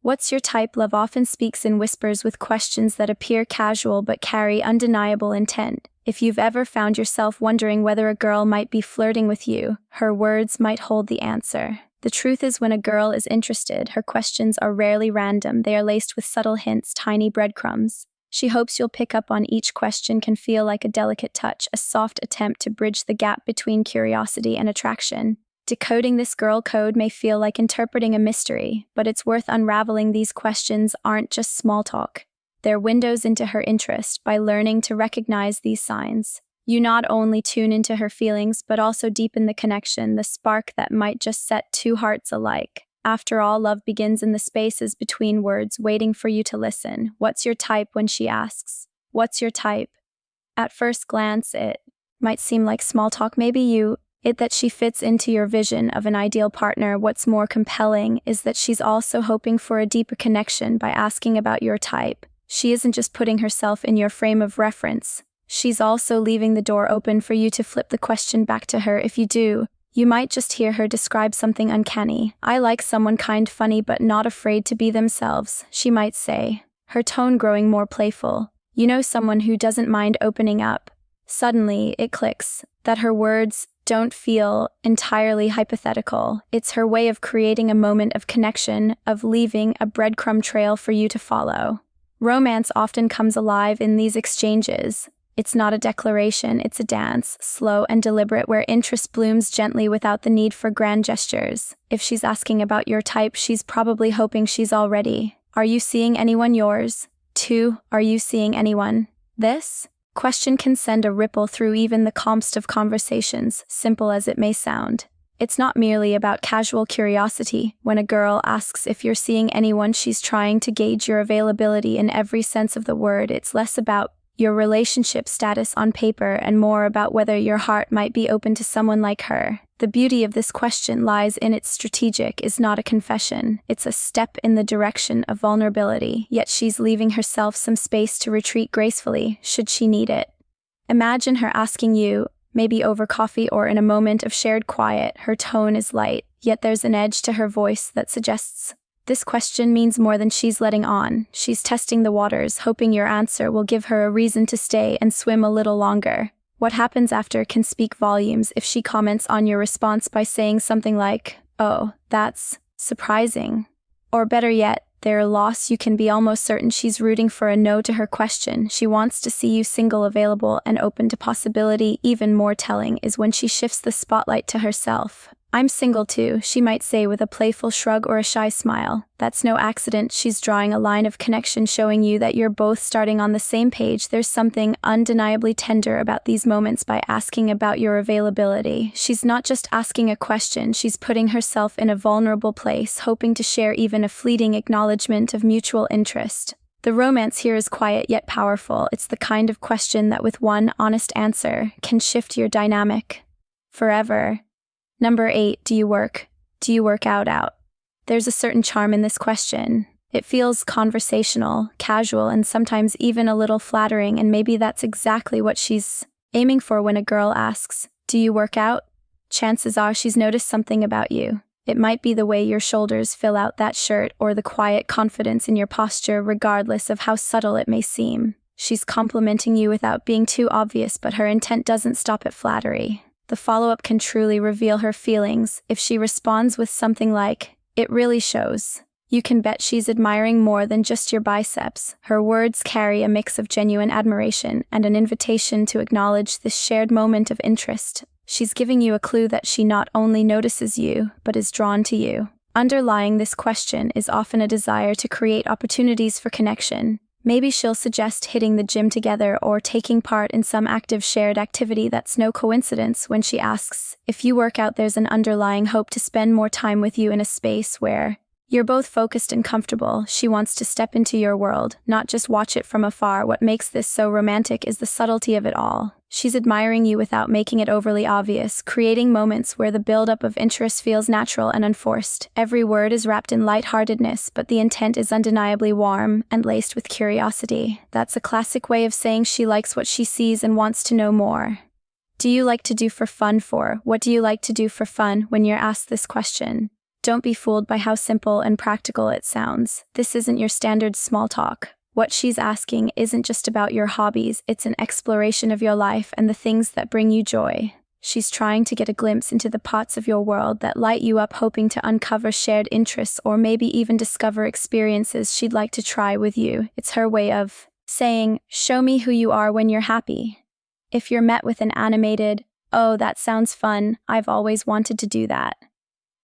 What's your type? Love often speaks in whispers with questions that appear casual but carry undeniable intent. If you've ever found yourself wondering whether a girl might be flirting with you, her words might hold the answer. The truth is, when a girl is interested, her questions are rarely random. They are laced with subtle hints, tiny breadcrumbs. She hopes you'll pick up on each question can feel like a delicate touch, a soft attempt to bridge the gap between curiosity and attraction. Decoding this girl code may feel like interpreting a mystery, but it's worth unraveling. These questions aren't just small talk. They're windows into her interest. By learning to recognize these signs, you not only tune into her feelings, but also deepen the connection, the spark that might just set two hearts alike. After all, love begins in the spaces between words, waiting for you to listen. What's your type? When she asks, "What's your type?" At first glance, it might seem like small talk. Maybe that she fits into your vision of an ideal partner. What's more compelling is that she's also hoping for a deeper connection by asking about your type. She isn't just putting herself in your frame of reference. She's also leaving the door open for you to flip the question back to her. If you do, you might just hear her describe something uncanny. "I like someone kind, funny, but not afraid to be themselves," she might say, her tone growing more playful. You know, someone who doesn't mind opening up. Suddenly, it clicks that her words don't feel entirely hypothetical. It's her way of creating a moment of connection, of leaving a breadcrumb trail for you to follow. Romance often comes alive in these exchanges. It's not a declaration, it's a dance, slow and deliberate, where interest blooms gently without the need for grand gestures. If she's asking about your type, she's probably hoping she's already. Are you seeing anyone yours? 2. Are you seeing anyone? This question can send a ripple through even the calmest of conversations, simple as it may sound. It's not merely about casual curiosity. When a girl asks if you're seeing anyone, she's trying to gauge your availability in every sense of the word. It's less about your relationship status on paper and more about whether your heart might be open to someone like her. The beauty of this question lies in its strategic is not a confession. It's a step in the direction of vulnerability, yet she's leaving herself some space to retreat gracefully, should she need it. Imagine her asking you, maybe over coffee or in a moment of shared quiet. Her tone is light, yet there's an edge to her voice that suggests this question means more than she's letting on. She's testing the waters, hoping your answer will give her a reason to stay and swim a little longer. What happens after can speak volumes. If she comments on your response by saying something like, "Oh, that's surprising," or better yet, their loss, you can be almost certain she's rooting for a no to her question. She wants to see you single, available, and open to possibility. Even more telling is when she shifts the spotlight to herself. "I'm single too," she might say with a playful shrug or a shy smile. That's no accident. She's drawing a line of connection, showing you that you're both starting on the same page. There's something undeniably tender about these moments. By asking about your availability, she's not just asking a question, she's putting herself in a vulnerable place, hoping to share even a fleeting acknowledgement of mutual interest. The romance here is quiet yet powerful. It's the kind of question that with one honest answer can shift your dynamic forever. Number 8, do you work? Do you work out? There's a certain charm in this question. It feels conversational, casual, and sometimes even a little flattering, and maybe that's exactly what she's aiming for when a girl asks, "Do you work out?" Chances are she's noticed something about you. It might be the way your shoulders fill out that shirt or the quiet confidence in your posture, regardless of how subtle it may seem. She's complimenting you without being too obvious, but her intent doesn't stop at flattery. The follow-up can truly reveal her feelings. If she responds with something like, "It really shows," you can bet she's admiring more than just your biceps. Her words carry a mix of genuine admiration and an invitation to acknowledge this shared moment of interest. She's giving you a clue that she not only notices you, but is drawn to you. Underlying this question is often a desire to create opportunities for connection. Maybe she'll suggest hitting the gym together or taking part in some active shared activity. That's no coincidence. When she asks if you work out, there's an underlying hope to spend more time with you in a space where you're both focused and comfortable. She wants to step into your world, not just watch it from afar. What makes this so romantic is the subtlety of it all. She's admiring you without making it overly obvious, creating moments where the buildup of interest feels natural and unforced. Every word is wrapped in lightheartedness, but the intent is undeniably warm and laced with curiosity. That's a classic way of saying she likes what she sees and wants to know more. What do you like to do for fun when you're asked this question? Don't be fooled by how simple and practical it sounds. This isn't your standard small talk. What she's asking isn't just about your hobbies, it's an exploration of your life and the things that bring you joy. She's trying to get a glimpse into the parts of your world that light you up, hoping to uncover shared interests or maybe even discover experiences she'd like to try with you. It's her way of saying, "Show me who you are when you're happy." If you're met with an animated, "Oh, that sounds fun, I've always wanted to do that,"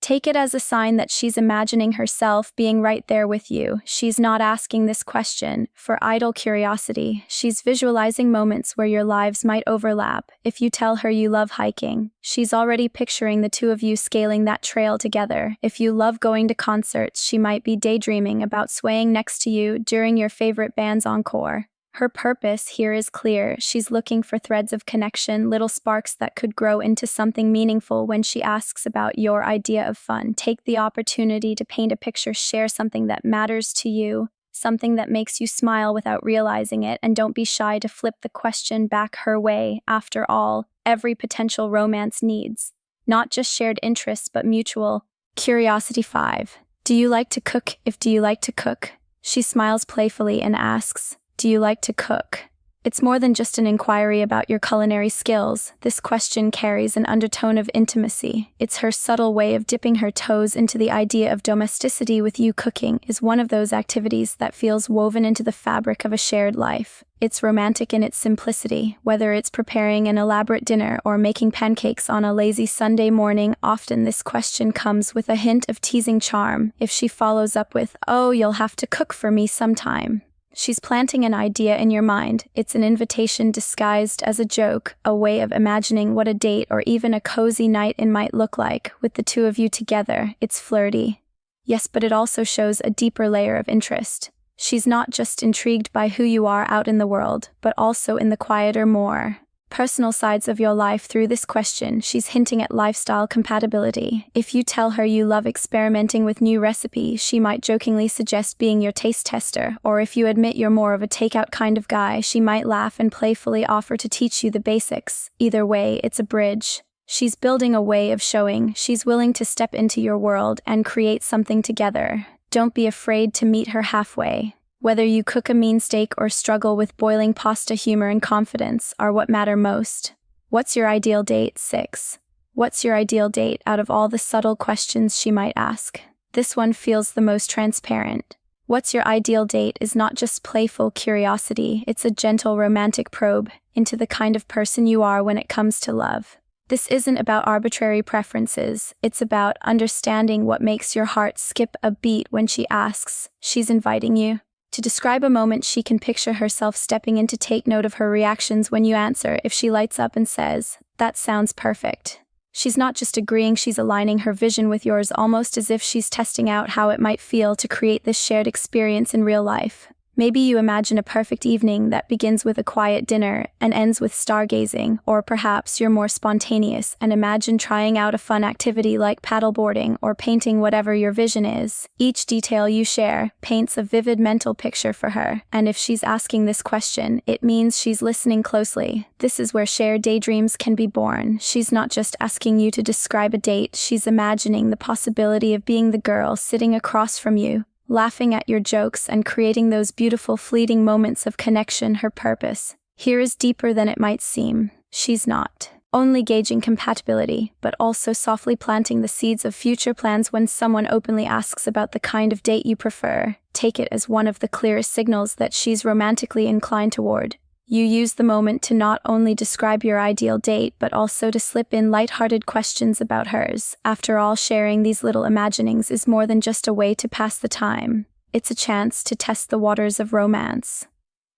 take it as a sign that she's imagining herself being right there with you. She's not asking this question for idle curiosity. She's visualizing moments where your lives might overlap. If you tell her you love hiking, she's already picturing the two of you scaling that trail together. If you love going to concerts, she might be daydreaming about swaying next to you during your favorite band's encore. Her purpose here is clear. She's looking for threads of connection, little sparks that could grow into something meaningful. When she asks about your idea of fun, take the opportunity to paint a picture, share something that matters to you, something that makes you smile without realizing it, and don't be shy to flip the question back her way. After all, every potential romance needs not just shared interests, but mutual curiosity. 5. Do you like to cook? If do you like to cook? She smiles playfully and asks, "Do you like to cook?" It's more than just an inquiry about your culinary skills. This question carries an undertone of intimacy. It's her subtle way of dipping her toes into the idea of domesticity with you. Cooking is one of those activities that feels woven into the fabric of a shared life. It's romantic in its simplicity, whether it's preparing an elaborate dinner or making pancakes on a lazy Sunday morning. Often this question comes with a hint of teasing charm. If she follows up with, "Oh, you'll have to cook for me sometime," she's planting an idea in your mind. It's an invitation disguised as a joke, a way of imagining what a date or even a cozy night in might look like with the two of you together. It's flirty. Yes, but it also shows a deeper layer of interest. She's not just intrigued by who you are out in the world, but also in the quieter, more personal sides of your life. Through this question, she's hinting at lifestyle compatibility. If you tell her you love experimenting with new recipes, she might jokingly suggest being your taste tester, or if you admit you're more of a takeout kind of guy, she might laugh and playfully offer to teach you the basics. Either way, it's a bridge. She's building a way of showing she's willing to step into your world and create something together. Don't be afraid to meet her halfway. Whether you cook a mean steak or struggle with boiling pasta, humor and confidence are what matter most. What's your ideal date? 6. What's your ideal date? Out of all the subtle questions she might ask, this one feels the most transparent. What's your ideal date is not just playful curiosity, it's a gentle romantic probe into the kind of person you are when it comes to love. This isn't about arbitrary preferences, it's about understanding what makes your heart skip a beat when she asks. She's inviting you to describe a moment she can picture herself stepping in. To take note of her reactions when you answer. If she lights up and says, "That sounds perfect," she's not just agreeing, she's aligning her vision with yours, almost as if she's testing out how it might feel to create this shared experience in real life. Maybe you imagine a perfect evening that begins with a quiet dinner and ends with stargazing, or perhaps you're more spontaneous and imagine trying out a fun activity like paddleboarding or painting. Whatever your vision is, each detail you share paints a vivid mental picture for her. And if she's asking this question, it means she's listening closely. This is where shared daydreams can be born. She's not just asking you to describe a date, she's imagining the possibility of being the girl sitting across from you, laughing at your jokes and creating those beautiful fleeting moments of connection. Her purpose here is deeper than it might seem. She's not only gauging compatibility, but also softly planting the seeds of future plans. When someone openly asks about the kind of date you prefer, take it as one of the clearest signals that she's romantically inclined toward you. Use the moment to not only describe your ideal date, but also to slip in lighthearted questions about hers. After all, sharing these little imaginings is more than just a way to pass the time. It's a chance to test the waters of romance.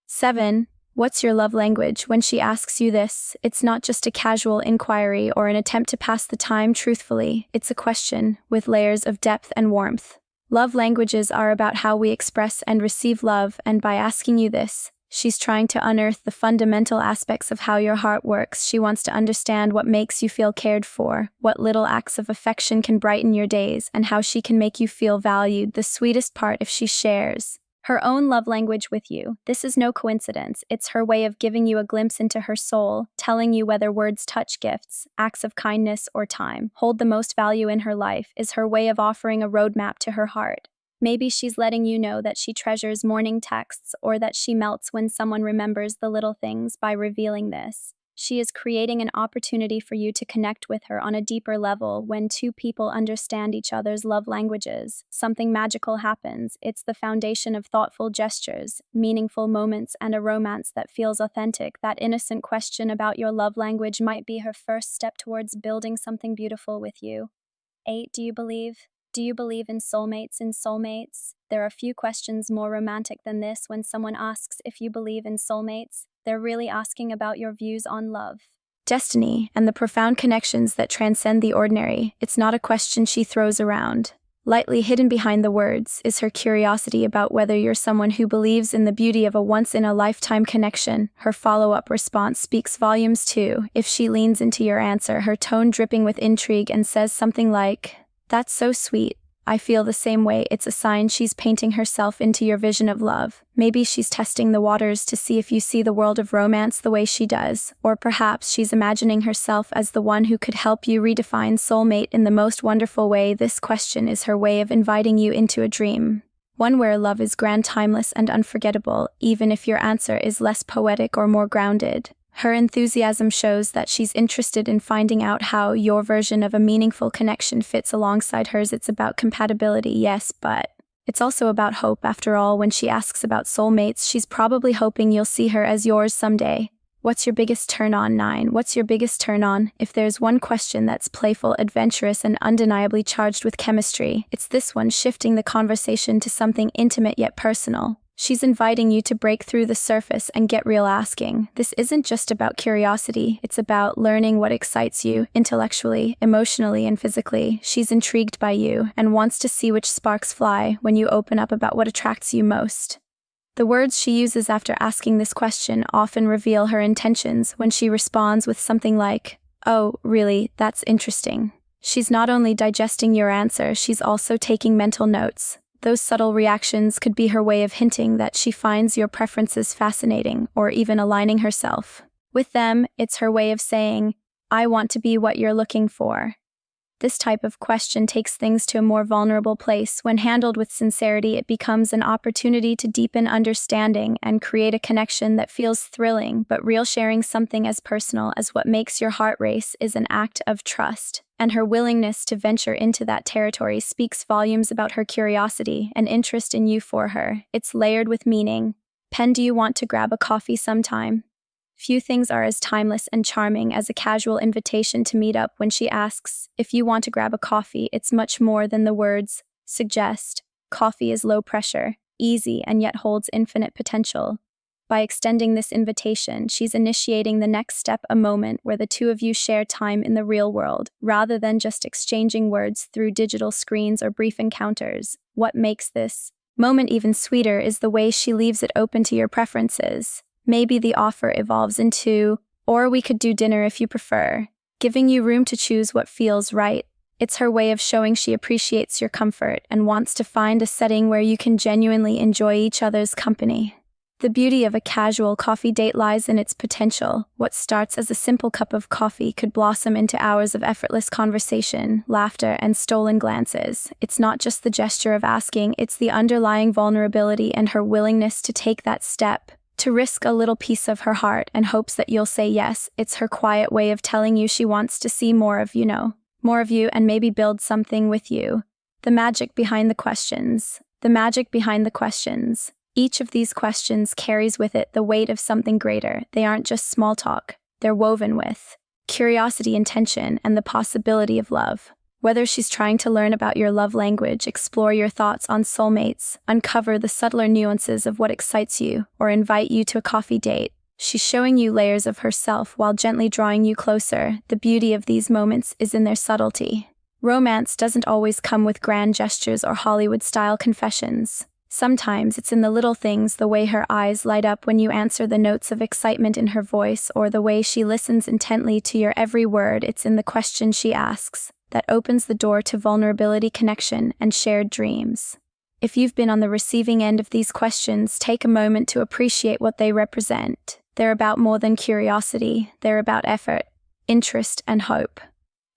7. What's your love language? When she asks you this, it's not just a casual inquiry or an attempt to pass the time truthfully. It's a question with layers of depth and warmth. Love languages are about how we express and receive love, and by asking you this, she's trying to unearth the fundamental aspects of how your heart works. She wants to understand what makes you feel cared for, what little acts of affection can brighten your days, and how she can make you feel valued. The sweetest part, if she shares Her own love language with you. This is no coincidence. It's her way of giving you a glimpse into her soul, telling you whether words, touch, gifts, acts of kindness, or time hold the most value in her life, is her way of offering a roadmap to her heart. Maybe she's letting you know that she treasures morning texts or that she melts when someone remembers the little things by revealing this. She is creating an opportunity for you to connect with her on a deeper level. When two people understand each other's love languages, something magical happens. It's the foundation of thoughtful gestures, meaningful moments, and a romance that feels authentic. That innocent question about your love language might be her first step towards building something beautiful with you. 8. Do you believe? Do you believe in soulmates? There are few questions more romantic than this. When someone asks if you believe in soulmates, they're really asking about your views on love, destiny, and the profound connections that transcend the ordinary. It's not a question she throws around. Lightly hidden behind the words is her curiosity about whether you're someone who believes in the beauty of a once-in-a-lifetime connection. Her follow-up response speaks volumes too. If she leans into your answer, her tone dripping with intrigue, and says something like, "That's so sweet. I feel the same way," it's a sign she's painting herself into your vision of love. Maybe she's testing the waters to see if you see the world of romance the way she does, or perhaps she's imagining herself as the one who could help you redefine soulmate in the most wonderful way. This question is her way of inviting you into a dream, one where love is grand, timeless, and unforgettable, even if your answer is less poetic or more grounded. Her enthusiasm shows that she's interested in finding out how your version of a meaningful connection fits alongside hers. It's about compatibility, yes, but it's also about hope. After all, when she asks about soulmates, she's probably hoping you'll see her as yours someday. What's your biggest turn-on? 9. What's your biggest turn-on? If there's one question that's playful, adventurous, and undeniably charged with chemistry, it's this one, shifting the conversation to something intimate yet personal. She's inviting you to break through the surface and get real, asking. This isn't just about curiosity, it's about learning what excites you, intellectually, emotionally, and physically. She's intrigued by you and wants to see which sparks fly when you open up about what attracts you most. The words she uses after asking this question often reveal her intentions. When she responds with something like, "Oh, really, that's interesting," she's not only digesting your answer, she's also taking mental notes. Those subtle reactions could be her way of hinting that she finds your preferences fascinating, or even aligning herself with them. It's her way of saying, "I want to be what you're looking for." This type of question takes things to a more vulnerable place. When handled with sincerity, it becomes an opportunity to deepen understanding and create a connection that feels thrilling but real. Sharing something as personal as what makes your heart race is an act of trust, and her willingness to venture into that territory speaks volumes about her curiosity and interest in you. For her, it's layered with meaning. Pen, do you want to grab a coffee sometime? Few things are as timeless and charming as a casual invitation to meet up. When she asks if you want to grab a coffee, it's much more than the words suggest. Coffee is low pressure, easy, and yet holds infinite potential. By extending this invitation, she's initiating the next step, a moment where the two of you share time in the real world, rather than just exchanging words through digital screens or brief encounters. What makes this moment even sweeter is the way she leaves it open to your preferences. Maybe the offer evolves into, "Or we could do dinner if you prefer," giving you room to choose what feels right. It's her way of showing she appreciates your comfort and wants to find a setting where you can genuinely enjoy each other's company. The beauty of a casual coffee date lies in its potential. What starts as a simple cup of coffee could blossom into hours of effortless conversation, laughter, and stolen glances. It's not just the gesture of asking, it's the underlying vulnerability and her willingness to take that step, to risk a little piece of her heart and hopes that you'll say yes. It's her quiet way of telling you she wants to see more of more of you, and maybe build something with you. The magic behind the questions. Each of these questions carries with it the weight of something greater. They aren't just small talk. They're woven with curiosity, intention, and the possibility of love. Whether she's trying to learn about your love language, explore your thoughts on soulmates, uncover the subtler nuances of what excites you, or invite you to a coffee date, she's showing you layers of herself while gently drawing you closer. The beauty of these moments is in their subtlety. Romance doesn't always come with grand gestures or Hollywood-style confessions. Sometimes it's in the little things, the way her eyes light up when you answer, the notes of excitement in her voice, or the way she listens intently to your every word. It's in the question she asks that opens the door to vulnerability, connection, and shared dreams. If you've been on the receiving end of these questions, take a moment to appreciate what they represent. They're about more than curiosity, they're about effort, interest, and hope.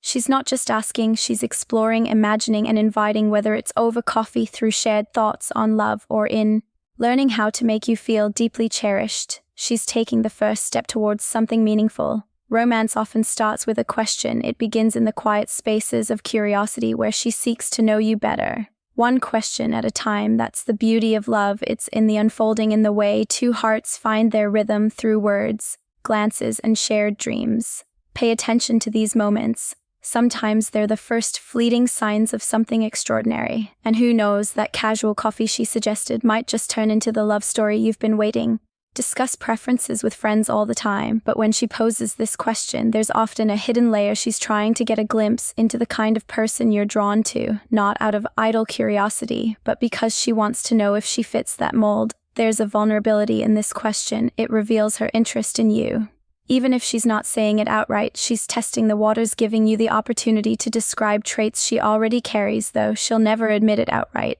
She's not just asking, she's exploring, imagining, and inviting, whether it's over coffee, through shared thoughts on love, or in learning how to make you feel deeply cherished. She's taking the first step towards something meaningful. Romance often starts with a question. It begins in the quiet spaces of curiosity where she seeks to know you better. One question at a time. That's the beauty of love. It's in the unfolding, in the way two hearts find their rhythm through words, glances, and shared dreams. Pay attention to these moments. Sometimes they're the first fleeting signs of something extraordinary. And who knows, that casual coffee she suggested might just turn into the love story you've been waiting. Discuss preferences with friends all the time, but when she poses this question, there's often a hidden layer. She's trying to get a glimpse into the kind of person you're drawn to, not out of idle curiosity, but because she wants to know if she fits that mold. There's a vulnerability in this question. It reveals her interest in you. Even if she's not saying it outright, she's testing the waters, giving you the opportunity to describe traits she already carries, though she'll never admit it outright.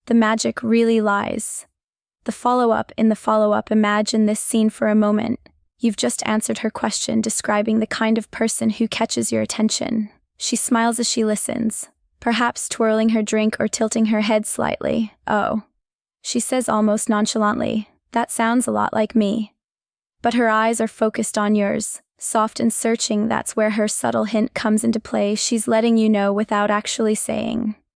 The magic really lies. The follow-up. In the follow-up, imagine this scene for a moment. You've just answered her question, describing the kind of person who catches your attention. She smiles as she listens, perhaps twirling her drink or tilting her head slightly. Oh. She says almost nonchalantly, "That sounds a lot like me." But her eyes are focused on yours, soft and searching. That's where her subtle hint comes into play. She's letting you know without actually saying.